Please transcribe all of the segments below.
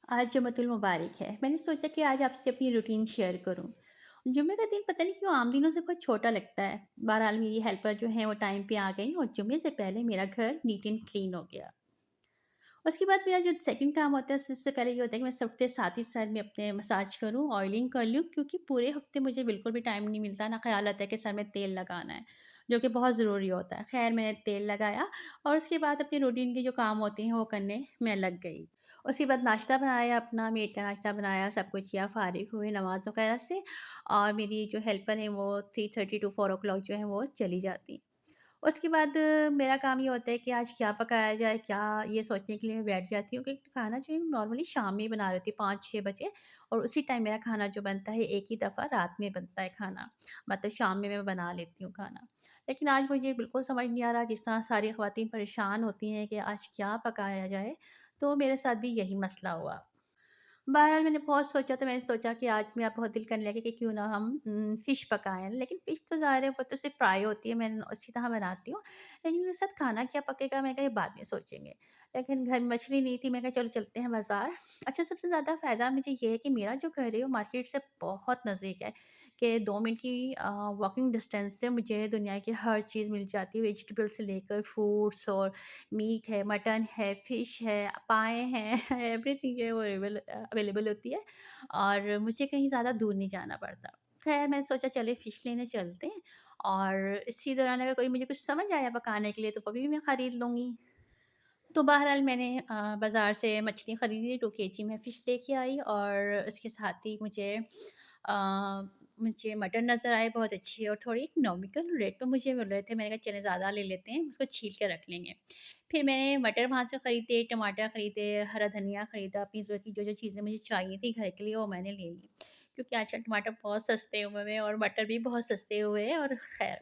आज जुम्मतुल मुबारक है। मैंने सोचा कि आज आपसे अपनी रूटीन शेयर करूँ। जुम्मे का दिन पता नहीं क्यों आम दिनों से बहुत छोटा लगता है। बहरहाल मेरी हेल्पर जो है वो टाइम पे आ गई और जुम्मे से पहले मेरा घर नीट एंड क्लीन हो गया। उसके बाद मेरा जो सेकंड काम होता है सबसे पहले ये होता है कि मैं सबके साथ ही सर में अपने मसाज करूँ, ऑयलिंग कर लूँ क्योंकि पूरे हफ्ते मुझे बिल्कुल भी टाइम नहीं मिलता, ना ख़्याल आता है कि सर में तेल लगाना है, जो कि बहुत ज़रूरी होता है। ख़ैर मैंने तेल लगाया और उसके बाद अपने रूटीन के जो काम होते हैं वो करने मैं लग गई। उसके बाद नाश्ता बनाया अपना, मीट का नाश्ता बनाया, सब कुछ किया, फ़ारिग हुए नमाज़ वग़ैरह से और मेरी जो हेल्पर है वो 3:30 टू 4 ओ क्लॉक जो है वो चली जाती। उसके बाद मेरा काम ये होता है कि आज क्या पकाया जाए, क्या ये सोचने के लिए मैं बैठ जाती हूँ कि खाना जो है नॉर्मली शाम में ही बना रही थी 5-6 बजे और उसी टाइम मेरा खाना जो बनता है एक ही दफ़ा रात में बनता है खाना। मतलब शाम में मैं बना लेती हूँ खाना। लेकिन आज मुझे बिल्कुल समझ नहीं आ रहा जिस तरह सारी ख़वातीन परेशान होती हैं कि आज क्या पकाया जाए, तो मेरे साथ भी यही मसला हुआ। बहरहाल मैंने बहुत सोचा तो मैंने सोचा कि आज मेरा बहुत दिल करने लगा कि क्यों ना हम फ़िश पकाएँ। लेकिन फ़िश तो ज़ाहिर है वो तो सिर्फ़ फ्राई होती है, मैं उसी तरह बनाती हूँ। लेकिन उसके साथ खाना क्या पकेगा मैं कहा ये बाद में सोचेंगे। लेकिन घर में मछली नहीं थी, मैं कहा चलो चलते हैं बाज़ार। अच्छा सबसे ज़्यादा फ़ायदा मुझे ये है कि मेरा जो घर है वो मार्केट से बहुत नज़दीक है कि 2 मिनट की वॉकिंग डिस्टेंस से मुझे दुनिया की हर चीज़ मिल जाती है, वेजिटेबल से लेकर फ्रूट्स और मीट है, मटन है, फ़िश है, पाए हैं, एवरीथिंग जो है वो अवेलेबल होती है और मुझे कहीं ज़्यादा दूर नहीं जाना पड़ता। ख़ैर मैंने सोचा चलिए फ़िश लेने चलते हैं और इसी दौरान अगर कोई मुझे कुछ समझ आया पकाने के लिए तो वो भी मैं ख़रीद लूँगी। तो बहरहाल मैंने बाज़ार से मछली ख़रीदी, 2 केजी मैं फ़िश लेके आई और उसके साथ ही मुझे मटन नज़र आए बहुत अच्छे और थोड़ी इकोनॉमिकल रेट पे मुझे मिल रहे थे। मैंने कहा चलिए ज़्यादा ले लेते हैं, उसको छील के रख लेंगे। फिर मैंने मटर वहाँ से ख़रीदे, टमाटर ख़रीदे, हरा धनिया ख़रीदा, अपनी ज़रूरत की जो-जो चीज़ें मुझे चाहिए थी घर के लिए वो मैंने ले ली। क्योंकि आजकल टमाटर बहुत सस्ते हुए हैं और मटर भी बहुत सस्ते हुए हैं और ख़ैर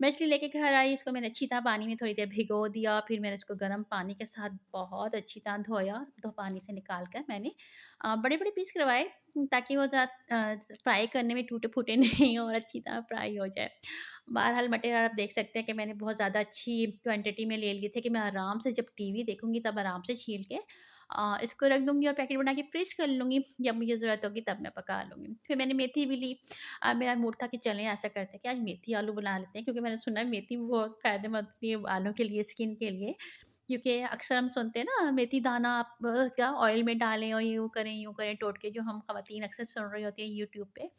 मछली लेके घर आई, इसको मैंने अच्छी तरह पानी में थोड़ी देर भिगो दिया, फिर मैंने इसको गर्म पानी के साथ बहुत अच्छी तरह धोया, तो पानी से निकाल कर मैंने बड़े-बड़े पीस करवाए ताकि वो फ्राई करने में टूटे-फूटे नहीं और अच्छी तरह फ्राई हो जाए। बहरहाल मटर आप देख सकते हैं कि मैंने बहुत ज़्यादा अच्छी क्वांटिटी में ले लिए थे कि मैं आराम से जब टीवी देखूँगी तब आराम से छील के इसको रख दूँगी और पैकेट बना के फ्रीज़ कर लूँगी, जब मुझे ज़रूरत होगी तब मैं पका लूँगी। फिर मैंने मेथी भी ली मेरा मूड था कि चलें ऐसा करते हैं कि आज मेथी आलू बना लेते हैं क्योंकि मैंने सुना है मेथी बहुत फ़ायदेमंद होती है बालों के लिए, स्किन के लिए। क्योंकि अक्सर हम सुनते हैं ना मेथी दाना आप क्या ऑयल में डालें और यूँ करें टोटके जो हम ख़वातीन अक्सर सुन रही होती हैं यूट्यूब पे।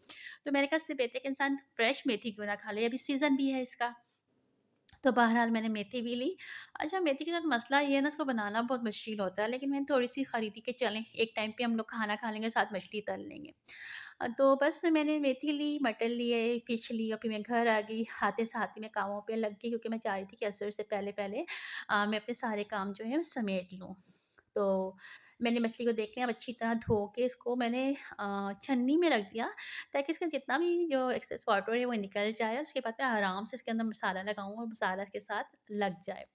तो मैंने कहा इससे बेहतर है कि इंसान फ्रेश मेथी क्यों ना खा ले, अभी सीज़न भी है इसका। तो बहरहाल मैंने मेथी भी ली। अच्छा मेथी के साथ मसला ये है ना इसको बनाना बहुत मुश्किल होता है लेकिन मैंने थोड़ी-सी खरीदी कि चलें एक टाइम पे हम लोग खाना खा लेंगे साथ मछली तल लेंगे। तो बस मैंने मेथी ली, मटर लिए, फ़िश ली और फिर मैं घर आ गई। आते-साथ ही मैं कामों पे लग गई क्योंकि मैं चाह रही थी कि असर से पहले-पहले मैं अपने सारे काम जो हैं वो समेट लूँ। तो मैंने मछली को देख लिया, अब अच्छी तरह धो के इसको मैंने छन्नी में रख दिया ताकि इसका जितना भी जो एक्सेस वाटर है वो निकल जाए और उसके बाद मैं आराम से इसके अंदर मसाला लगाऊँ और मसाला इसके साथ लग जाए।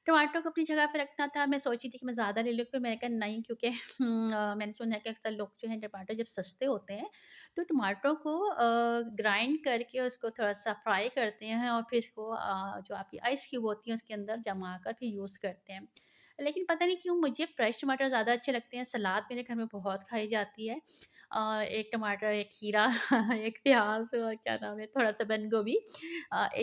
टमाटर को अपनी जगह पे रखना था, मैं सोची थी कि मैं ज़्यादा ले लूँ फिर मैंने कहा नहीं क्योंकि मैंने सुना है कि अक्सर लोग जो हैं टमाटर जब सस्ते होते हैं, तो टमाटरों को ग्राइंड करके उसको थोड़ा-सा फ्राई करते हैं और फिर इसको जो आपकी आइस क्यूब होती है उसके अंदर जमा कर फिर यूज़ करते हैं। लेकिन पता नहीं क्यों मुझे फ्रेश टमाटर ज़्यादा अच्छे लगते हैं, सलाद मेरे घर में बहुत खाई जाती है। एक टमाटर, एक खीरा, एक प्याज़ और क्या नाम है थोड़ा-सा बंद गोभी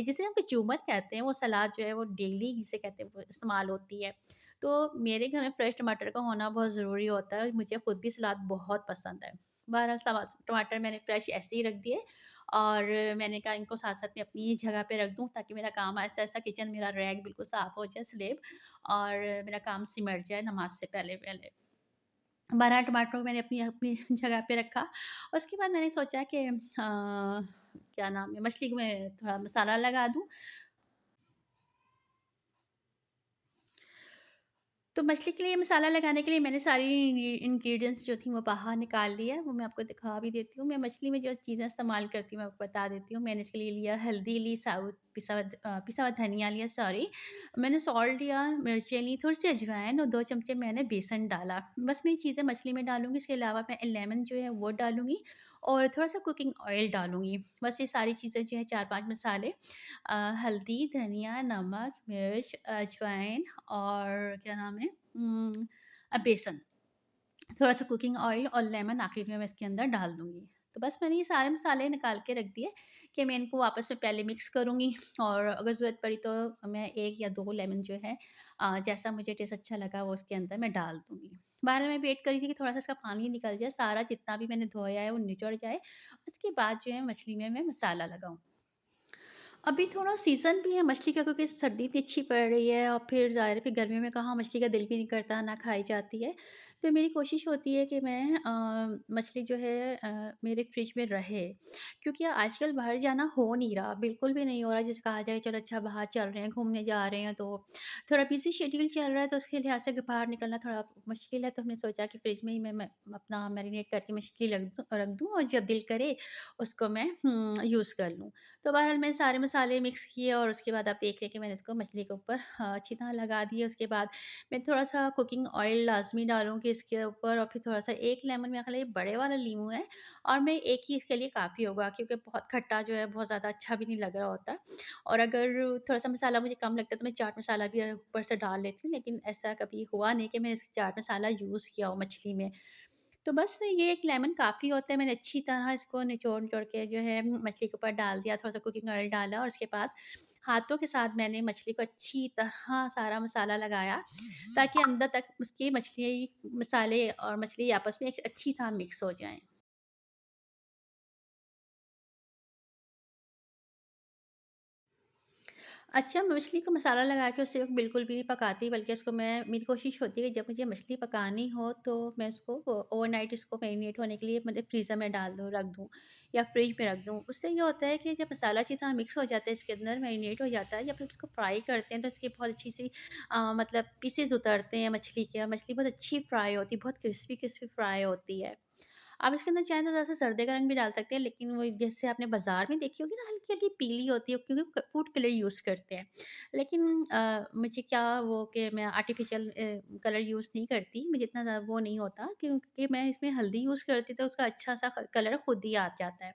जिसे हम कचूमर कहते हैं वो सलाद जो है वो डेली जिसे कहते हैं वो इस्तेमाल होती है। तो मेरे घर में फ्रेश टमाटर का होना बहुत ज़रूरी होता है और मुझे खुद भी सलाद बहुत पसंद है। बहरहाल टमाटर मैंने फ्रेश ऐसे ही रख दिए और मैंने कहा इनको साथ-साथ में अपनी ही जगह पे रख दूँ ताकि मेरा काम ऐसा-ऐसा किचन मेरा रैक बिल्कुल साफ़ हो जाए स्लैब और मेरा काम सिमट जाए नमाज़ से पहले-पहले। 12 टमाटर को मैंने अपनी अपनी जगह पे रखा। उसके बाद मैंने सोचा कि क्या नाम है मछली को मैं थोड़ा मसाला लगा दूँ। तो मछली के लिए मसाला लगाने के लिए मैंने सारी इंग्रीडिएंट्स जो थी वो बाहर निकाल लिया, वो मैं आपको दिखा भी देती हूँ। मैं मछली में जो चीज़ें इस्तेमाल करती हूँ मैं आपको बता देती हूँ। मैंने इसके लिए लिया हल्दी ली, साबुत पिसा हुआ धनिया लिया सॉरी। मैंने सॉल्ट लिया, मिर्चें ली, थोड़ी-सी अजवाइन और 2 चमचे मैंने बेसन डाला। बस मैं ये चीज़ें मछली में डालूँगी, इसके अलावा मैं लेमन जो है वो डालूँगी और थोड़ा-सा कुकिंग ऑयल डालूँगी। बस ये सारी चीज़ें जो है 4-5 मसाले हल्दी, धनिया, नमक, मिर्च, अजवाइन और क्या नाम है बेसन। थोड़ा-सा कुकिंग ऑयल और लेमन आखिर में मैं इसके अंदर डाल दूँगी। तो बस मैंने ये सारे मसाले निकाल के रख दिए कि मैं इनको आपस में पहले मिक्स करूँगी और अगर ज़रूरत पड़ी तो मैं 1 या 2 लेमन जो है जैसा मुझे टेस्ट अच्छा लगा वो उसके अंदर मैं डाल दूँगी। बहरहाल मैं वेट कर रही थी कि थोड़ा-सा इसका पानी निकल जाए, सारा जितना भी मैंने धोया है वो निचड़ जाए। उसके बाद जो है मछली में मैं मसाला लगाऊँ। अभी थोड़ा सीज़न भी है मछली का क्योंकि सर्दी इतनी अच्छी पड़ रही है और फिर ज़ाहिर है फिर गर्मियों में कहाँ मछली का दिल भी नहीं करता, ना खाई जाती है। तो मेरी कोशिश होती है कि मैं मछली जो है मेरे फ्रिज में रहे क्योंकि आजकल बाहर जाना हो नहीं रहा, बिल्कुल भी नहीं हो रहा। जैसे कहा जाए चलो अच्छा बाहर चल रहे हैं, घूमने जा रहे हैं तो थोड़ा बिज़ी शेड्यूल चल रहा है तो उसके लिहाज से बाहर निकलना थोड़ा मुश्किल है। तो हमने सोचा कि फ्रिज में ही मैं अपना मैरिनेट करके मछली रख दूँ और जब दिल करे उसको मैं यूज़ कर लूँ। तो बहरहाल मैंने सारे मसाले मिक्स किए और उसके बाद आप देख लें कि मैंने इसको मछली के ऊपर अच्छी तरह लगा दिए। उसके बाद मैं थोड़ा-सा कुकिंग ऑयल लाज़मी डालूँगी इसके ऊपर और फिर थोड़ा-सा 1 लेमन मेरा ख़्याल है ये बड़े वाला नींबू है और मैं 1 ही इसके लिए काफ़ी होगा क्योंकि बहुत खट्टा जो है बहुत ज़्यादा अच्छा भी नहीं लग रहा होता। और अगर थोड़ा-सा मसाला मुझे कम लगता है तो मैं चाट मसाला भी ऊपर से डाल लेती हूँ, लेकिन ऐसा कभी हुआ नहीं कि मैंने इस चाट मसाला यूज़ किया हो मछली में। तो बस ये एक लेमन काफ़ी होता है, मैंने अच्छी तरह इसको निचोड़-निचोड़ के जो है मछली के ऊपर डाल दिया, थोड़ा-सा कुकिंग ऑयल डाला और उसके बाद हाथों के साथ मैंने मछली को अच्छी तरह सारा मसाला लगाया, ताकि अंदर तक उसकी मछली मसाले और मछली आपस में एक अच्छी तरह मिक्स हो जाएँ। अच्छा, मछली को मसाला लगा के उससे बिल्कुल भी नहीं पकाती, बल्कि उसको मैं मेरी कोशिश होती है कि जब मुझे मछली पकानी हो तो मैं उसको ओवरनाइट उसको मैरिनेट होने के लिए मतलब फ्रीज़र में डाल दूँ, रख दूँ या फ्रिज में रख दूँ। उससे ये होता है कि जब मसाला अच्छी तरह मिक्स हो जाता है इसके अंदर, मैरिनेट हो जाता है, जब फिर उसको फ्राई करते हैं तो इसकी बहुत अच्छी सी मतलब पीसेज़ उतरते हैं मछली के और मछली बहुत अच्छी फ्राई होती है, बहुत क्रिस्पी-क्रिस्पी फ्राई होती है। आप इसके अंदर चाहें तो थोड़ा-सा सर्दी का रंग भी डाल सकते हैं, लेकिन वो जैसे आपने बाज़ार में देखी होगी ना हल्की-हल्की पीली होती है क्योंकि फूड कलर यूज़ करते हैं। लेकिन मुझे क्या वो कि मैं आर्टिफ़िशियल कलर यूज़ नहीं करती, मुझे इतना ज़्यादा वो नहीं होता क्योंकि मैं इसमें हल्दी यूज़ करती तो उसका अच्छा-सा कलर खुद ही आ जाता है।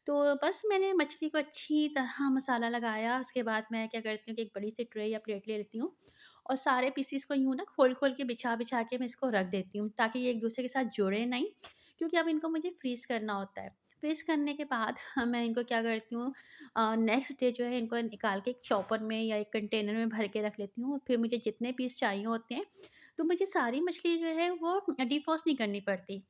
तो बस मैंने मछली को अच्छी तरह मसाला लगाया, उसके बाद मैं क्या करती हूँ कि एक बड़ी सी ट्रे या प्लेट ले लेती हूँ और सारे पीसेस को यूँ ना खोल-खोल के बिछा-बिछा के मैं इसको रख देती हूँ, ताकि ये एक-दूसरे के साथ जुड़े नहीं, क्योंकि अब इनको मुझे फ्रीज़ करना होता है। फ्रीज़ करने के बाद मैं इनको क्या करती हूँ नेक्स्ट डे जो है इनको निकाल के एक चॉपर में या एक कंटेनर में भर के रख लेती हूँ। फिर मुझे जितने पीस चाहिए होते हैं, तो मुझे सारी मछली जो है वो डिफ्रॉस्ट नहीं करनी पड़ती।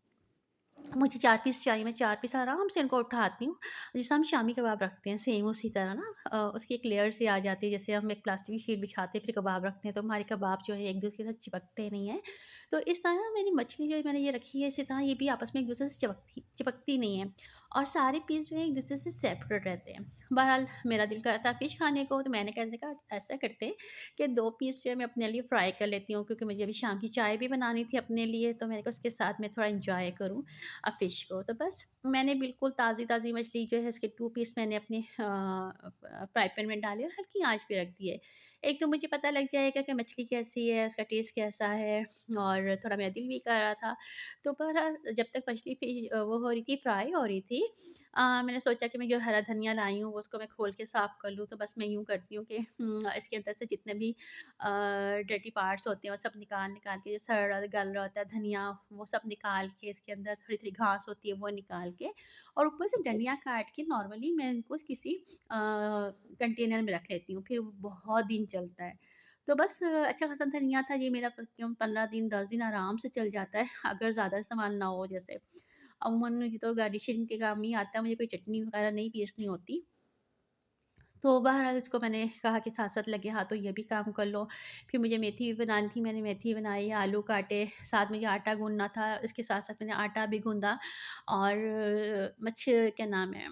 मुझे 4 पीस चाहिए, मैं 4 पीस आराम से इनको उठाती हूँ, जिसे हम शामी कबाब रखते हैं, सेम उसी तरह ना उसकी एक लेयर सी आ जाती है, जैसे हम एक प्लास्टिक की शीट बिछाते हैं, फिर कबाब रखते हैं, तो हमारे कबाब जो है एक-दूसरे के साथ चिपकते नहीं हैं। तो इस तरह ना मेरी मछली जो मैंने ये रखी है, इसी तरह ये भी आपस में एक-दूसरे से चिपकती नहीं है और सारे पीस जो हैं एक-दूसरे से सेपरेट रहते हैं। बहरहाल मेरा दिल कर रहा था फिश खाने को, तो मैंने कहा ऐसा करते हैं कि 2 पीस जो है मैं अपने लिए फ्राई कर लेती हूँ, क्योंकि मुझे अभी शाम की चाय भी बनानी थी अपने लिए, तो मैंने कहा उसके साथ मैं थोड़ा एन्जॉय करूँ। फ़िश को। तो बस मैंने बिल्कुल ताज़ी-ताज़ी मछली जो है उसके 2 पीस मैंने अपने फ्राई पैन में डाले और हल्की आँच पे रख दिए। एक तो मुझे पता लग जाएगा कि मछली कैसी है, उसका टेस्ट कैसा है और थोड़ा मेरा दिल भी कर रहा था। तो बहरहाल जब तक मछली वो हो रही थी, फ्राई हो रही थी, मैंने सोचा कि मैं जो हरा धनिया लाई हूँ उसको मैं खोल के साफ़ कर लूँ। तो बस मैं यूँ करती हूँ कि इसके अंदर से जितने भी डर्टी पार्ट्स होते हैं वो सब निकाल-निकाल के जो सड़ और गल रहा होता है धनिया, वो सब निकाल के इसके अंदर थोड़ी-थोड़ी घास होती है वो निकाल के और ऊपर से डंडियाँ काट के नॉर्मली मैं इनको किसी कंटेनर में रख लेती हूँ, फिर वो बहुत दिन चलता है। तो बस अच्छा खासा धनिया था, ये मेरा कम 15 दिन 10 दिन आराम से चल जाता है, अगर ज़्यादा सामान ना हो जैसे। अमूमन मुझे तो गार्निशिंग के काम ही आता है, मुझे कोई चटनी वगैरह नहीं पीसनी होती। तो बहरहाल इसको मैंने कहा कि साथ-साथ लगे हाथों ये भी काम कर लो। फिर मुझे मेथी भी बनानी थी, मैंने मेथी बनाई, आलू काटे, साथ मुझे आटा गूँदना था, इसके साथ-साथ मैंने आटा भी गूँधा और क्या नाम है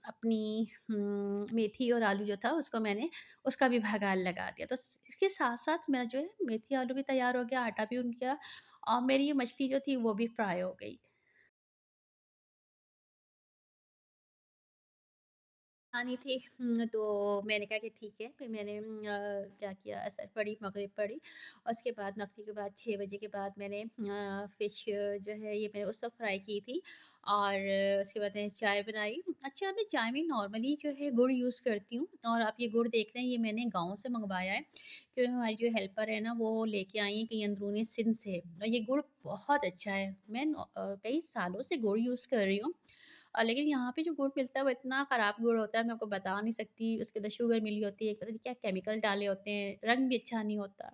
अपनी मेथी और आलू जो था उसको मैंने उसका भी भगार लगा दिया। तो इसके साथ-साथ मेरा जो है मेथी आलू भी तैयार हो गया, आटा भी गूँध गया और मेरी ये मछली जो थी वो भी फ्राई हो गई। खानी थी। तो मैंने कहा कि ठीक है, फिर मैंने क्या किया, असर पड़ी, मगरिब पड़ी और उसके बाद मगरिब के बाद 6 बजे के बाद मैंने फ़िश जो है ये मैंने उस वक़्त फ्राई की थी और उसके बाद मैंने चाय बनाई। अच्छा, मैं चाय में नॉर्मली जो है गुड़ यूज़ करती हूँ और आप ये गुड़ देख रहे हैं, ये मैंने गाँव से मँगवाया है, क्योंकि हमारी जो हेल्पर है ना, वो लेके आई हैं कहीं अंदरूनी सिंध से और ये गुड़ बहुत अच्छा है। मैं कई सालों से गुड़ यूज़ कर रही हूँ लेकिन यहाँ पे जो गुड़ मिलता है वो इतना ख़राब गुड़ होता है, मैं आपको बता नहीं सकती। उसके अंदर शुगर मिली होती है, पता नहीं क्या केमिकल डाले होते हैं, रंग भी अच्छा नहीं होता।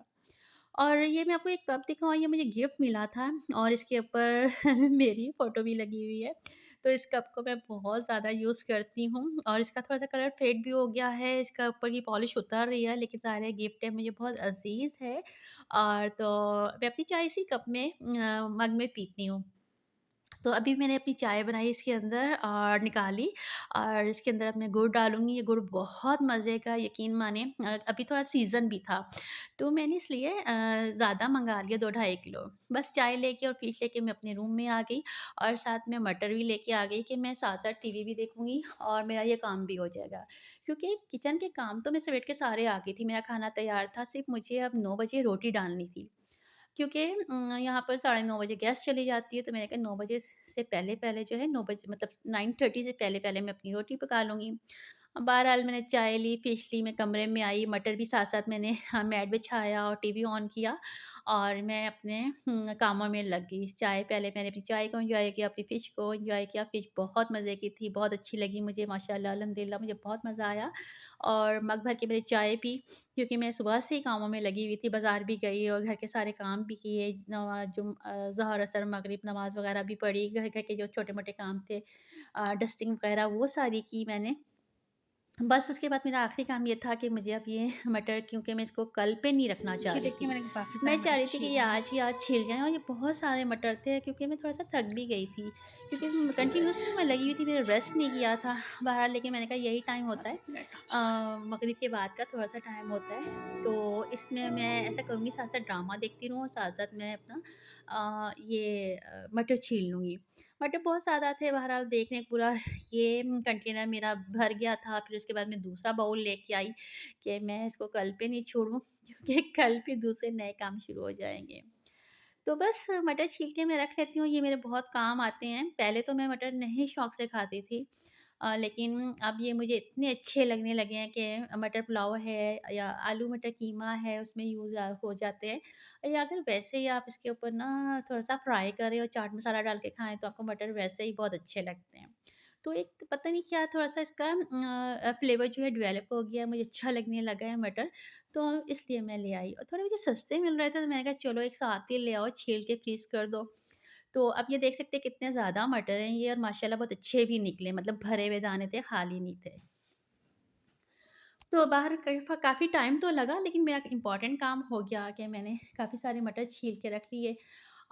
और ये मैं आपको एक कप दिखाऊँ, ये मुझे गिफ्ट मिला था और इसके ऊपर मेरी फ़ोटो भी लगी हुई है। तो इस कप को मैं बहुत ज़्यादा यूज़ करती हूँ और इसका थोड़ा-सा कलर फ़ेड भी हो गया है, इसका ऊपर की पॉलिश उतर रही है, लेकिन ज़ाहिर है गिफ्ट है, मुझे बहुत अज़ीज़ है और तो मैं अपनी चाय इसी कप में मग में पीती हूँ। तो अभी मैंने अपनी चाय बनाई इसके अंदर और निकाली और इसके अंदर अब मैं गुड़ डालूँगी। ये गुड़ बहुत मज़े का, यकीन मानिए। अभी थोड़ा सीज़न भी था, तो मैंने इसलिए ज़्यादा मँगा लिया, 2 ढाई किलो। बस चाय लेके और फ़िश लेके मैं अपने रूम में आ गई और साथ में मटर भी लेके आ गई कि मैं साथ-साथ टीवी भी देखूँगी और मेरा ये काम भी हो जाएगा। क्योंकि किचन के काम तो मैं समेट के सारे आ गई थी, मेरा खाना तैयार था, सिर्फ़ मुझे अब 9 बजे रोटी डालनी थी। क्योंकि यहाँ पर साढ़े 9 बजे गैस चली जाती है, तो मैंने कहा 9 बजे से पहले-पहले जो है, 9 बजे मतलब 9:30 से पहले-पहले मैं अपनी रोटी पका लूँगी। बहरहाल मैंने चाय ली, फ़िश ली, मैं कमरे में आई, मटर भी साथ-साथ मैंने मैट बिछाया और टीवी ऑन किया और मैं अपने कामों में लग गई। चाय पहले मैंने अपनी चाय को एन्जॉय किया, अपनी फ़िश को एन्जॉय किया। फ़िश बहुत मज़े की थी, बहुत अच्छी लगी मुझे, माशाअल्लाह, अल्हम्दुलिल्लाह, मुझे बहुत मज़ा आया और मग भर के मैंने चाय पी, क्योंकि मैं सुबह से ही कामों में लगी हुई थी, बाज़ार भी गई और घर के सारे काम भी किए, ज़ोहर, असर, मगरिब नमाज़ वग़ैरह भी पढ़ी, घर-घर के जो छोटे-मोटे काम थे डस्टिंग वग़ैरह वो सारी की मैंने। बस उसके बाद मेरा आखिरी काम ये था कि मुझे अब ये मटर, क्योंकि मैं इसको कल पे नहीं रखना चाह ये रही देखिए थी। मैंने काफ़ी मैं सारे चाह मटर रही थी कि छील ये लिए हैं। आज ही आज छिल जाएँ और ये बहुत सारे मटर थे, क्योंकि मैं थोड़ा-सा थक भी गई थी। क्योंकि कंटिन्यूअसली मैं लगी हुई थी, मैंने रेस्ट नहीं किया था। बहरहाल लेकिन मैंने कहा यही टाइम होता है, 5-7 मिनट। मगरिब के बाद का थोड़ा-सा टाइम होता है। तो इसमें मैं ऐसा करूँगी, साथ-साथ ड्रामा देखती रहूँ और साथ-साथ मैं अपना मटर छील लूँगी। मटर बहुत ज़्यादा थे, बहरहाल देखने पूरा ये कंटेनर मेरा भर गया था। फिर उसके बाद मैं दूसरा बाउल लेके आई कि मैं इसको कल पे नहीं छोड़ूँ, क्योंकि कल फिर दूसरे नए काम शुरू हो जाएँगे। तो बस मटर छील के मैं रख लेती हूँ, ये मेरे बहुत काम आते हैं। पहले तो मैं मटर नहीं शौक से खाती थी, लेकिन अब ये मुझे इतने अच्छे लगने लगे हैं कि मटर पुलाव है या आलू मटर कीमा है, उसमें यूज़ हो जाते हैं। या अगर वैसे ही आप इसके ऊपर ना थोड़ा-सा फ्राई करें और चाट मसाला डाल के खाएँ, तो आपको मटर वैसे ही बहुत अच्छे लगते हैं। तो एक तो पता नहीं क्या थोड़ा-सा इसका फ्लेवर जो है डेवलप हो गया है, मुझे अच्छा लगने लगा है मटर, तो इसलिए मैं ले आई और थोड़े मुझे सस्ते मिल रहे थे, तो मैंने कहा चलो एक साथ ही ले आओ, छील के फ्रीज़ कर दो। तो अब ये देख सकते हैं कितने ज़्यादा मटर हैं ये और माशाल्लाह बहुत अच्छे भी निकले, मतलब भरे हुए दाने थे, खाली नहीं थे। तो बाहर काफ़ी टाइम तो लगा, लेकिन मेरा इम्पोर्टेंट काम हो गया कि मैंने काफ़ी सारे मटर छील के रख लिए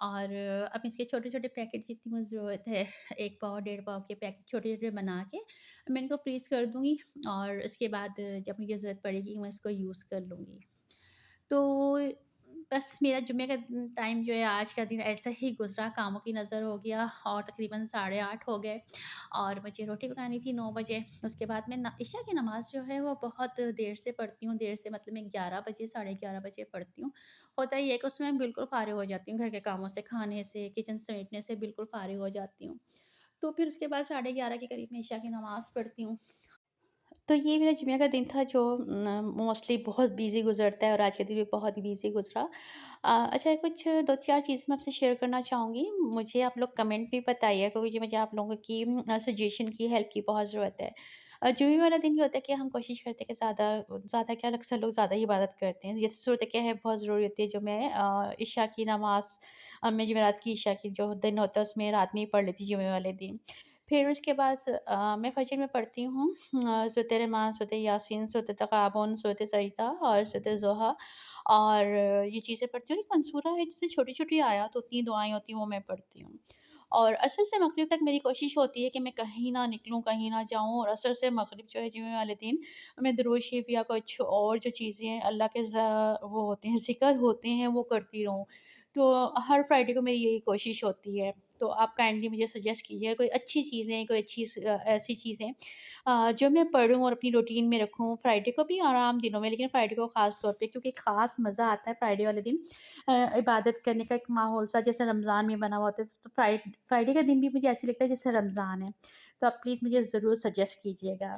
और अब इसके छोटे-छोटे पैकेट जितनी मुझे ज़रूरत है, 1 पाव, डेढ़ पाव के पैकेट छोटे-छोटे बना के मैं इनको फ्रीज़ कर दूँगी और उसके बाद जब मुझे ज़रूरत पड़ेगी मैं इसको यूज़ कर लूँगी। तो बस मेरा जुम्मे का टाइम जो है, आज का दिन ऐसा ही गुज़रा, कामों की नज़र हो गया और तकरीबन साढ़े 8 हो गए और मुझे रोटी पकानी थी 9 बजे। उसके बाद मैं न इशा की नमाज़ जो है वो बहुत देर से पढ़ती हूँ, देर से मतलब मैं 11 बजे, साढ़े 11 बजे पढ़ती हूँ। होता ये है कि उसमें मैं बिल्कुल फ़ारिग हो जाती हूँ, घर के कामों से, खाने से, किचन समेटने से बिल्कुल फ़ारिग हो जाती हूँ। तो फिर उसके बाद साढ़े 11 के करीब मैं इशा की नमाज़ पढ़ती हूँ। तो ये मेरा जुम्मे का दिन था जो मोस्टली बहुत बिज़ी गुज़रता है और आज का दिन भी बहुत ही बिज़ी गुज़रा। अच्छा, कुछ 2-4 चीज़ मैं आपसे शेयर करना चाहूँगी। मुझे आप लोग कमेंट में बताइएगा, क्योंकि मुझे आप लोगों की सजेशन की, हेल्प की बहुत ज़रूरत है। जुम्मे वाला दिन ये होता है कि हम कोशिश करते हैं कि ज़्यादा ज़्यादा क्या, अक्सर लोग ज़्यादा ही इबादत करते हैं। जैसे सूरत क्या है, बहुत ज़रूरी होती है, जो मैं इशा की नमाज़ मैं जुमेरात की इशा की जो दिन होता है उसमें रात में ही पढ़ लेती हूँ जुम्मे वाले दिन। फिर उसके बाद मैं फ़जर में पढ़ती हूँ सूरत रहमान, सूरत यासीन, सूरत तग़ाबुन, सूरत सजदा और सूरत ज़ुहा और ये चीज़ें पढ़ती हूँ। एक मंसूरा है जिसमें छोटी-छोटी आयत होती हैं, दुआएँ होती हैं, वो मैं पढ़ती हूँ। और असर से मग़रिब तक मेरी कोशिश होती है कि मैं कहीं ना निकलूँ, कहीं ना जाऊँ और असर से मग़रिब जो है जुम्मे वाले दिन मैं दुरूद शरीफ़ या कुछ और जो चीज़ें हैं अल्लाह के वो होते हैं, ज़िक्र होते हैं, वो करती रहूँ। तो हर फ्राइडे को मेरी यही कोशिश होती है। तो आप काइंडली मुझे सजेस्ट कीजिएगा कोई अच्छी चीज़ें, कोई ऐसी चीज़ें जो मैं पढूँ और अपनी रूटीन में रखूँ, फ्राइडे को भी और आम दिनों में, लेकिन फ्राइडे को ख़ास तौर पे क्योंकि ख़ास मज़ा आता है फ्राइडे वाले दिन इबादत करने का एक माहौल सा जैसे रमज़ान में बना हुआ होता है, तो फ्राइडे का दिन भी मुझे ऐसे लगता है जैसे रमज़ान है। तो आप प्लीज़ मुझे ज़रूर सजेस्ट कीजिएगा।